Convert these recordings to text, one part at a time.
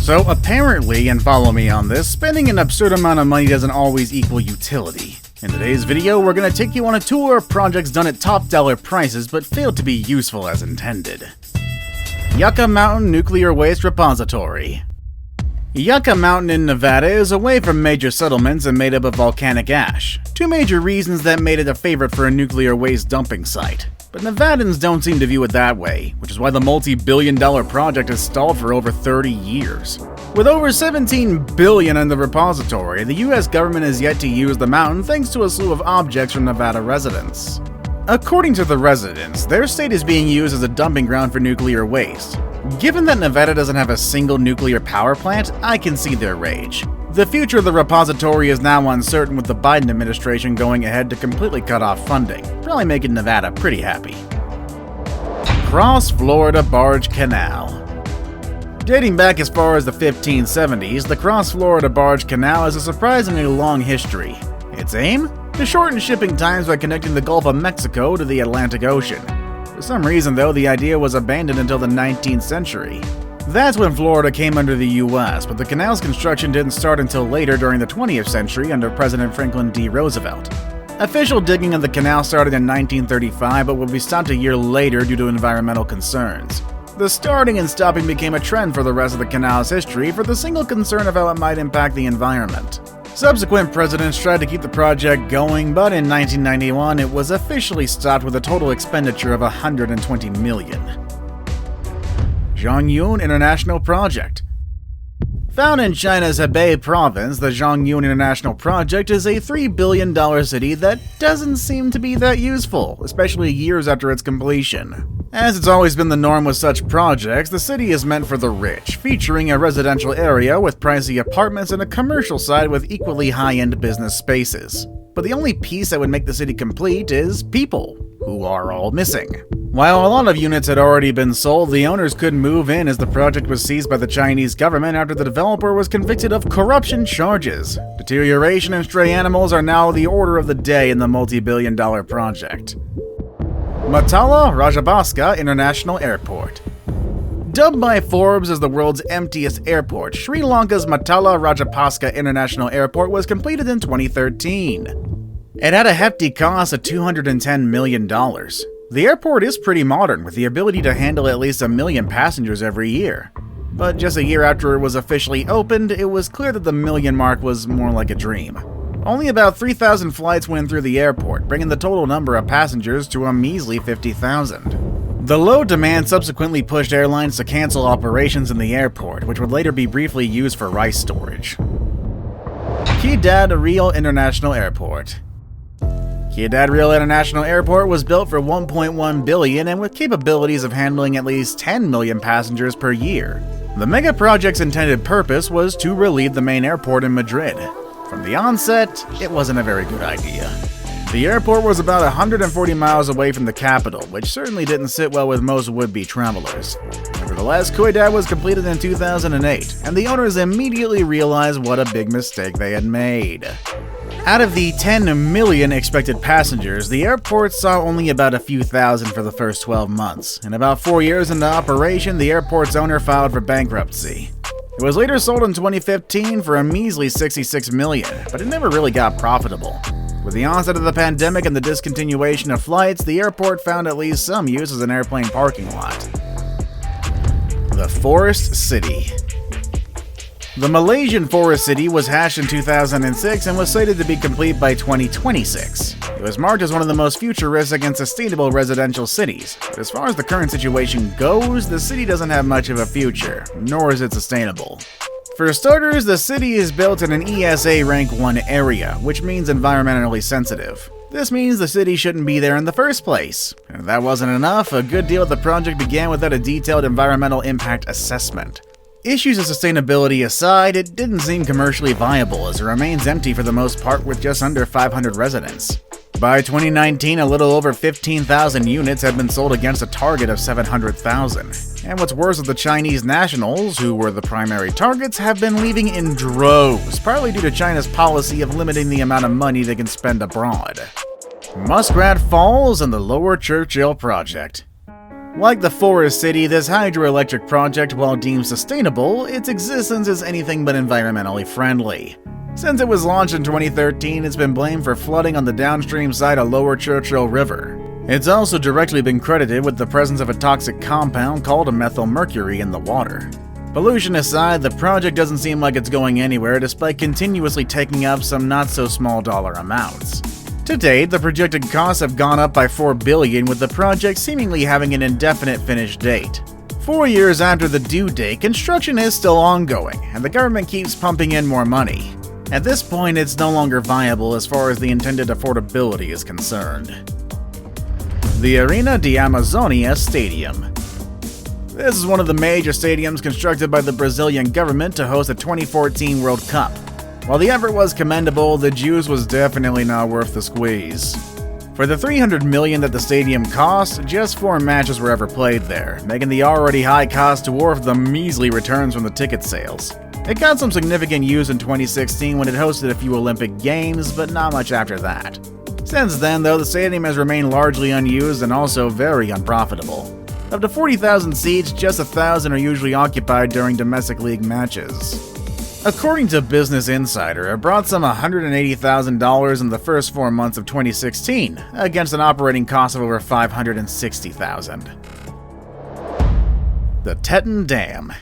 So apparently, and follow me on this, spending an absurd amount of money doesn't always equal utility. In today's video, we're going to take you on a tour of projects done at top dollar prices but failed to be useful as intended. Yucca Mountain Nuclear Waste Repository. Yucca Mountain in Nevada is away from major settlements and made up of volcanic ash. Two major reasons that made it a favorite for a nuclear waste dumping site. But Nevadans don't seem to view it that way, which is why the multi-billion-dollar project has stalled for over 30 years. With over $17 billion in the repository, the US government has yet to use the mountain thanks to a slew of objects from Nevada residents. According to the residents, their state is being used as a dumping ground for nuclear waste. Given that Nevada doesn't have a single nuclear power plant, I can see their rage. The future of the repository is now uncertain, with the Biden administration going ahead to completely cut off funding, probably making Nevada pretty happy. Cross Florida Barge Canal. Dating back as far as the 1570s, the Cross Florida Barge Canal has a surprisingly long history. Its aim? To shorten shipping times by connecting the Gulf of Mexico to the Atlantic Ocean. For some reason, though, the idea was abandoned until the 19th century. That's when Florida came under the US, but the canal's construction didn't start until later during the 20th century under President Franklin D. Roosevelt. Official digging of the canal started in 1935, but would be stopped a year later due to environmental concerns. The starting and stopping became a trend for the rest of the canal's history for the single concern of how it might impact the environment. Subsequent presidents tried to keep the project going, but in 1991 it was officially stopped with a total expenditure of $120 million. XIANGYUN International Project. Found in China's Hebei province, the XIANGYUN International Project is a $3 billion city that doesn't seem to be that useful, especially years after its completion. As it's always been the norm with such projects, the city is meant for the rich, featuring a residential area with pricey apartments and a commercial side with equally high-end business spaces. But the only piece that would make the city complete is people, who are all missing. While a lot of units had already been sold, the owners couldn't move in as the project was seized by the Chinese government after the developer was convicted of corruption charges. Deterioration and stray animals are now the order of the day in the multi-billion-dollar project. MATTALA RAJAPAKSA International Airport. Dubbed by Forbes as the world's emptiest airport, Sri Lanka's MATTALA RAJAPAKSA International Airport was completed in 2013. It had a hefty cost of $210 million. The airport is pretty modern, with the ability to handle at least 1 million passengers every year. But just a year after it was officially opened, it was clear that the million mark was more like a dream. Only about 3,000 flights went through the airport, bringing the total number of passengers to a measly 50,000. The low demand subsequently pushed airlines to cancel operations in the airport, which would later be briefly used for rice storage. CIUDAD Real International Airport. CIUDAD Real International Airport was built for $1.1 billion and with capabilities of handling at least 10 million passengers per year. The Megaproject's intended purpose was to relieve the main airport in Madrid. From the onset, it wasn't a very good idea. The airport was about 140 miles away from the capital, which certainly didn't sit well with most would-be travelers. Nevertheless, CIUDAD was completed in 2008, and the owners immediately realized what a big mistake they had made. Out of the 10 million expected passengers, the airport saw only about a few thousand for the first 12 months. And about 4 years into operation, the airport's owner filed for bankruptcy. It was later sold in 2015 for a measly $66 million, but it never really got profitable. With the onset of the pandemic and the discontinuation of flights, the airport found at least some use as an airplane parking lot. The Forest City. The Malaysian Forest City was hatched in 2006 and was slated to be complete by 2026. It was marked as one of the most futuristic and sustainable residential cities, but as far as the current situation goes, the city doesn't have much of a future, nor is it sustainable. For starters, the city is built in an ESA Rank 1 area, which means environmentally sensitive. This means the city shouldn't be there in the first place. And if that wasn't enough, a good deal of the project began without a detailed environmental impact assessment. Issues of sustainability aside, it didn't seem commercially viable as it remains empty for the most part with just under 500 residents. By 2019, a little over 15,000 units had been sold against a target of 700,000. And what's worse is the Chinese nationals, who were the primary targets, have been leaving in droves, partly due to China's policy of limiting the amount of money they can spend abroad. Muskrat Falls and the Lower Churchill Project. Like the Forest City, this hydroelectric project, while deemed sustainable, its existence is anything but environmentally friendly. Since it was launched in 2013, it's been blamed for flooding on the downstream side of Lower Churchill River. It's also directly been credited with the presence of a toxic compound called methylmercury in the water. Pollution aside, the project doesn't seem like it's going anywhere despite continuously taking up some not-so-small dollar amounts. To date, the projected costs have gone up by $4 billion, with the project seemingly having an indefinite finish date. 4 years after the due date, construction is still ongoing, and the government keeps pumping in more money. At this point, it's no longer viable as far as the intended affordability is concerned. The Arena de Amazonia Stadium. This is one of the major stadiums constructed by the Brazilian government to host the 2014 World Cup. While the effort was commendable, the juice was definitely not worth the squeeze. For the $300 million that the stadium cost, just 4 matches were ever played there, making the already high cost dwarf the measly returns from the ticket sales. It got some significant use in 2016 when it hosted a few Olympic Games, but not much after that. Since then, though, the stadium has remained largely unused and also very unprofitable. Of the 40,000 seats, just 1,000 are usually occupied during domestic league matches. According to Business Insider, it brought some $180,000 in the first 4 months of 2016, against an operating cost of over $560,000. The TETON Dam.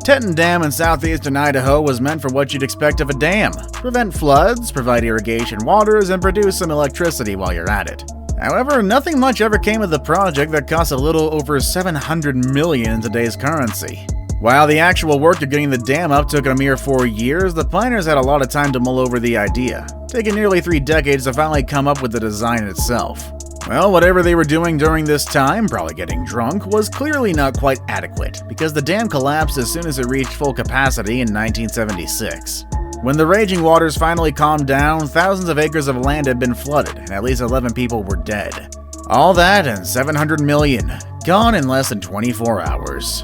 TETON Dam in southeastern Idaho was meant for what you'd expect of a dam: prevent floods, provide irrigation waters, and produce some electricity while you're at it. However, nothing much ever came of the project that cost a little over $700 million in today's currency. While the actual work of getting the dam up took a mere 4 years, the planners had a lot of time to mull over the idea, taking nearly 3 decades to finally come up with the design itself. Well, whatever they were doing during this time, probably getting drunk, was clearly not quite adequate, because the dam collapsed as soon as it reached full capacity in 1976. When the raging waters finally calmed down, thousands of acres of land had been flooded, and at least 11 people were dead. All that and $700 million, gone in less than 24 hours.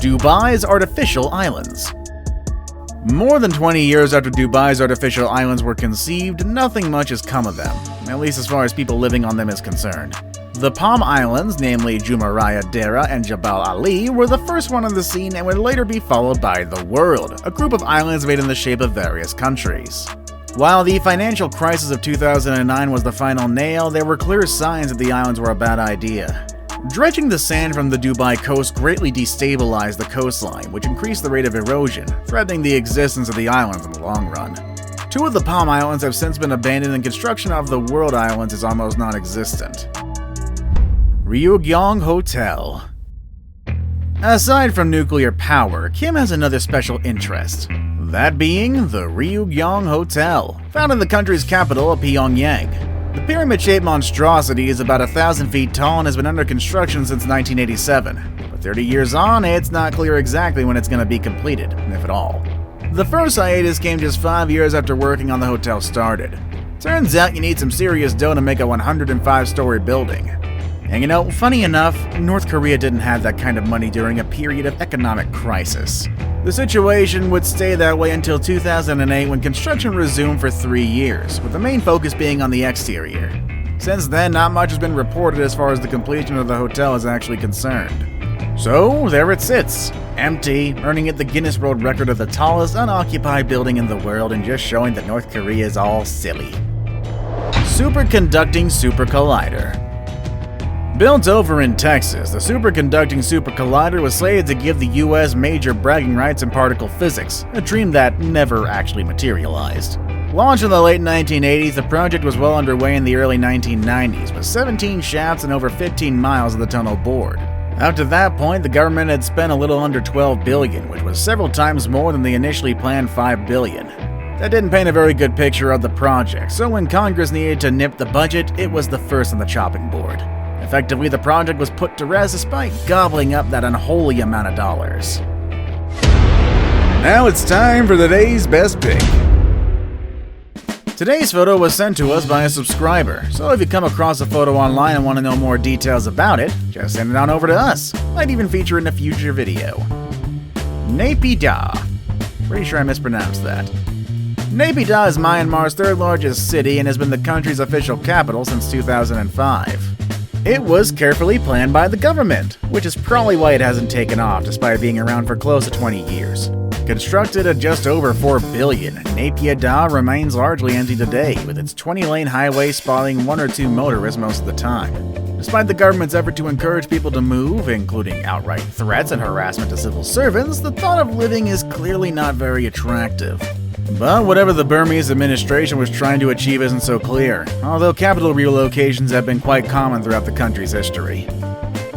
Dubai's Artificial Islands. More than 20 years after Dubai's artificial islands were conceived, nothing much has come of them, at least as far as people living on them is concerned. The Palm Islands, namely Jumeirah Dera and Jabal Ali, were the first one on the scene and would later be followed by The World, a group of islands made in the shape of various countries. While the financial crisis of 2009 was the final nail, there were clear signs that the islands were a bad idea. Dredging the sand from the Dubai coast greatly destabilized the coastline, which increased the rate of erosion, threatening the existence of the islands in the long run. 2 of the Palm Islands have since been abandoned, and construction of the World Islands is almost non-existent. RYUGYONG Hotel. Aside from nuclear power, Kim has another special interest, that being the RYUGYONG Hotel, found in the country's capital, Pyongyang. The pyramid-shaped monstrosity is about 1,000 feet tall and has been under construction since 1987. But 30 years on, it's not clear exactly when it's going to be completed, if at all. The first hiatus came just 5 years after working on the hotel started. Turns out you need some serious dough to make a 105-story building. And you know, funny enough, North Korea didn't have that kind of money during a period of economic crisis. The situation would stay that way until 2008, when construction resumed for 3 years, with the main focus being on the exterior. Since then, not much has been reported as far as the completion of the hotel is actually concerned. So, there it sits, empty, earning it the Guinness World Record of the tallest unoccupied building in the world, and just showing that North Korea is all silly. Superconducting SuperCollider. Built over in Texas, the superconducting SuperCollider was slated to give the US major bragging rights in particle physics, a dream that never actually materialized. Launched in the late 1980s, the project was well underway in the early 1990s, with 17 shafts and over 15 miles of the tunnel bored. Up to that point, the government had spent a little under $12 billion, which was several times more than the initially planned $5 billion. That didn't paint a very good picture of the project, so when Congress needed to nip the budget, it was the first on the chopping board. Effectively, the project was put to rest despite gobbling up that unholy amount of dollars. Now it's time for the day's best pick. Today's photo was sent to us by a subscriber, so if you come across a photo online and want to know more details about it, just send it on over to us. Might even feature it in a future video. Naypyidaw. Pretty sure I mispronounced that. Naypyidaw is Myanmar's 3rd largest city and has been the country's official capital since 2005. It was carefully planned by the government, which is probably why it hasn't taken off despite being around for close to 20 years. Constructed at just over $4 billion, CIUDAD remains largely empty today, with its 20-lane highway spotting one or two motorists most of the time. Despite the government's effort to encourage people to move, including outright threats and harassment to civil servants, the thought of living is clearly not very attractive. But whatever the Burmese administration was trying to achieve isn't so clear, although capital relocations have been quite common throughout the country's history.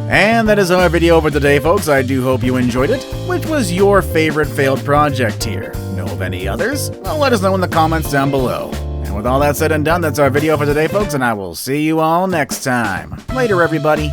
And that is our video for today, folks. I do hope you enjoyed it. Which was your favorite failed project here? Know of any others? Well, let us know in the comments down below. And with all that said and done, that's our video for today, folks, and I will see you all next time. Later, everybody.